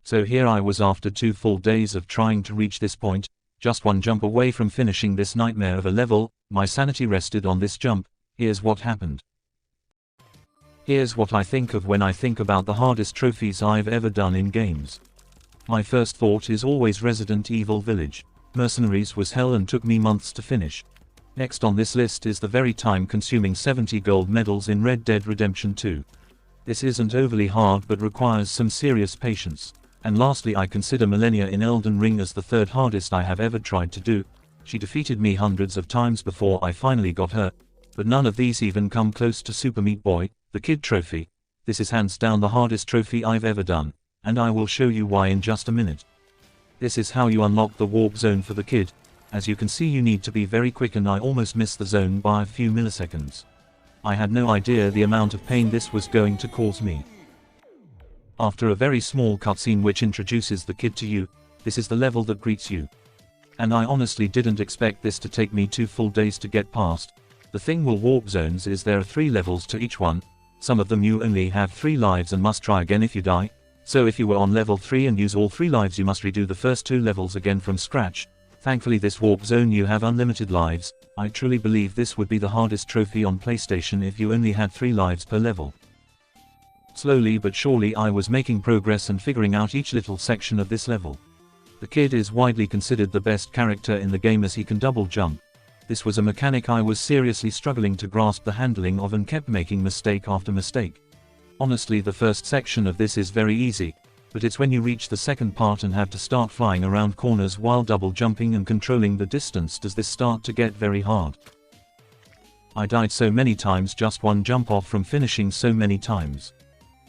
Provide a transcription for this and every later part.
So here I was after 2 full days of trying to reach this point, just one jump away from finishing this nightmare of a level. My sanity rested on this jump. Here's what happened. Here's what I think of when I think about the hardest trophies I've ever done in games. My first thought is always Resident Evil Village. Mercenaries was hell and took me months to finish. Next on this list is the very time-consuming 70 gold medals in Red Dead Redemption 2. This isn't overly hard but requires some serious patience. And lastly, I consider Millennia in Elden Ring as the third hardest I have ever tried to do. She defeated me hundreds of times before I finally got her, but none of these even come close to Super Meat Boy, the Kid trophy. This is hands down the hardest trophy I've ever done, and I will show you why in just a minute. This is how you unlock the warp zone for the Kid. As you can see, you need to be very quick, and I almost missed the zone by a few milliseconds. I had no idea the amount of pain this was going to cause me. After a very small cutscene which introduces the Kid to you, this is the level that greets you. And I honestly didn't expect this to take me 2 full days to get past. The thing with warp zones is there are 3 levels to each one. Some of them you only have 3 lives and must try again if you die. So if you were on level 3 and use all 3 lives, you must redo the first 2 levels again from scratch. Thankfully this warp zone you have unlimited lives. I truly believe this would be the hardest trophy on PlayStation if you only had 3 lives per level. Slowly but surely I was making progress and figuring out each little section of this level. The Kid is widely considered the best character in the game as he can double jump. This was a mechanic I was seriously struggling to grasp the handling of and kept making mistake after mistake. Honestly, the first section of this is very easy, but it's when you reach the second part and have to start flying around corners while double jumping and controlling the distance does this start to get very hard. I died so many times just one jump off from finishing so many times.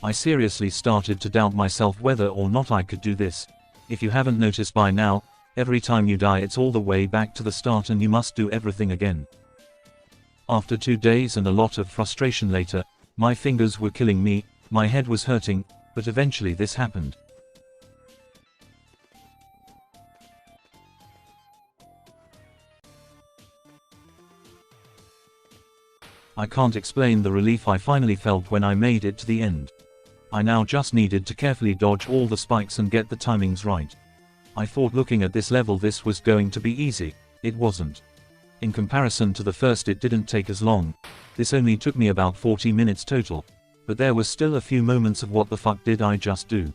I seriously started to doubt myself whether or not I could do this. If you haven't noticed by now, every time you die it's all the way back to the start and you must do everything again. After 2 days and a lot of frustration later, my fingers were killing me, my head was hurting, but eventually this happened. I can't explain the relief I finally felt when I made it to the end. I now just needed to carefully dodge all the spikes and get the timings right. I thought looking at this level this was going to be easy. It wasn't. In comparison to the first, it didn't take as long. This only took me about 40 minutes total. But there was still a few moments of what the fuck did I just do.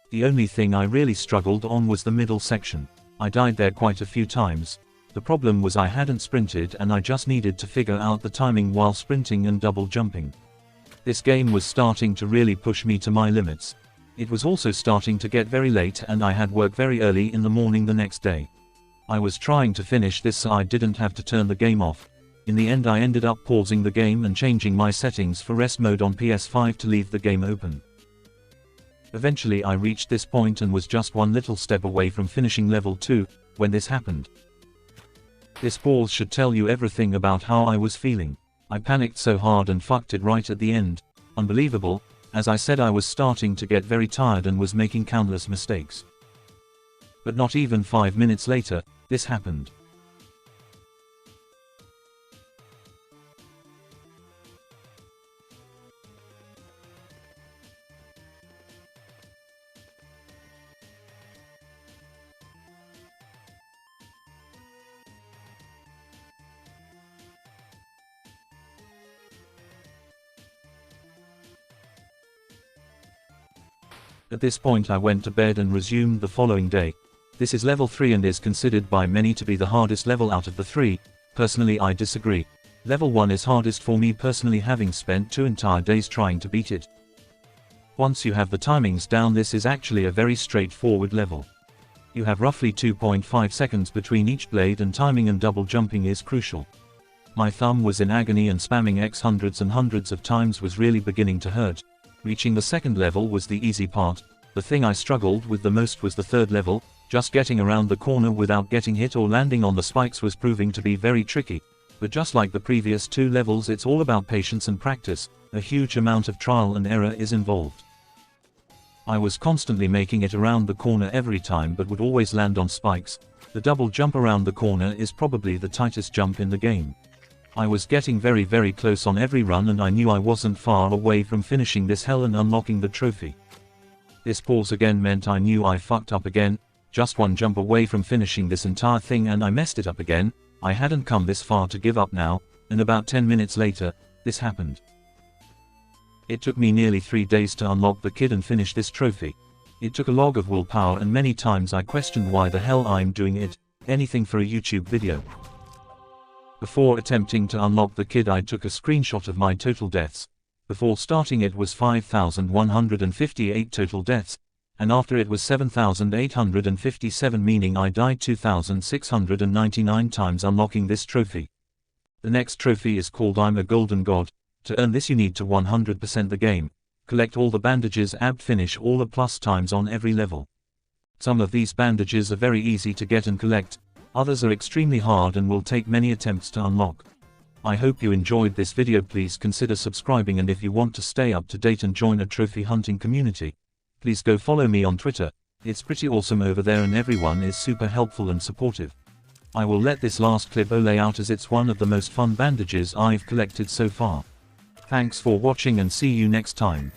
The only thing I really struggled on was the middle section. I died there quite a few times. The problem was I hadn't sprinted and I just needed to figure out the timing while sprinting and double jumping. This game was starting to really push me to my limits. It was also starting to get very late and I had work very early in the morning the next day. I was trying to finish this so I didn't have to turn the game off. In the end I ended up pausing the game and changing my settings for rest mode on PS5 to leave the game open. Eventually I reached this point and was just one little step away from finishing level 2, when this happened. This pause should tell you everything about how I was feeling. I panicked so hard and fucked it right at the end. Unbelievable. As I said, I was starting to get very tired and was making countless mistakes. But not even 5 minutes later, this happened. At this point I went to bed and resumed the following day. This is level 3 and is considered by many to be the hardest level out of the 3. Personally I disagree. Level 1 is hardest for me personally, having spent 2 entire days trying to beat it. Once you have the timings down, this is actually a very straightforward level. You have roughly 2.5 seconds between each blade and timing and double jumping is crucial. My thumb was in agony and spamming X hundreds and hundreds of times was really beginning to hurt. Reaching the second level was the easy part. The thing I struggled with the most was the third level. Just getting around the corner without getting hit or landing on the spikes was proving to be very tricky. But just like the previous 2 levels, it's all about patience and practice. A huge amount of trial and error is involved. I was constantly making it around the corner every time but would always land on spikes. The double jump around the corner is probably the tightest jump in the game. I was getting very close on every run and I knew I wasn't far away from finishing this hell and unlocking the trophy. This pause again meant I knew I fucked up again, just one jump away from finishing this entire thing and I messed it up again. I hadn't come this far to give up now, and about 10 minutes later, this happened. It took me nearly 3 days to unlock the kid and finish this trophy. It took a lot of willpower and many times I questioned why the hell I'm doing it, anything for a YouTube video. Before attempting to unlock the kid I took a screenshot of my total deaths. Before starting it was 5,158 total deaths, and after it was 7,857, meaning I died 2,699 times unlocking this trophy. The next trophy is called I'm a Golden God. To earn this you need to 100% the game, collect all the bandages and finish all the plus times on every level. Some of these bandages are very easy to get and collect, others are extremely hard and will take many attempts to unlock. I hope you enjoyed this video. Please consider subscribing, and if you want to stay up to date and join a trophy hunting community, please go follow me on Twitter. It's pretty awesome over there and everyone is super helpful and supportive. I will let this last clip lay out as it's one of the most fun bandages I've collected so far. Thanks for watching and see you next time.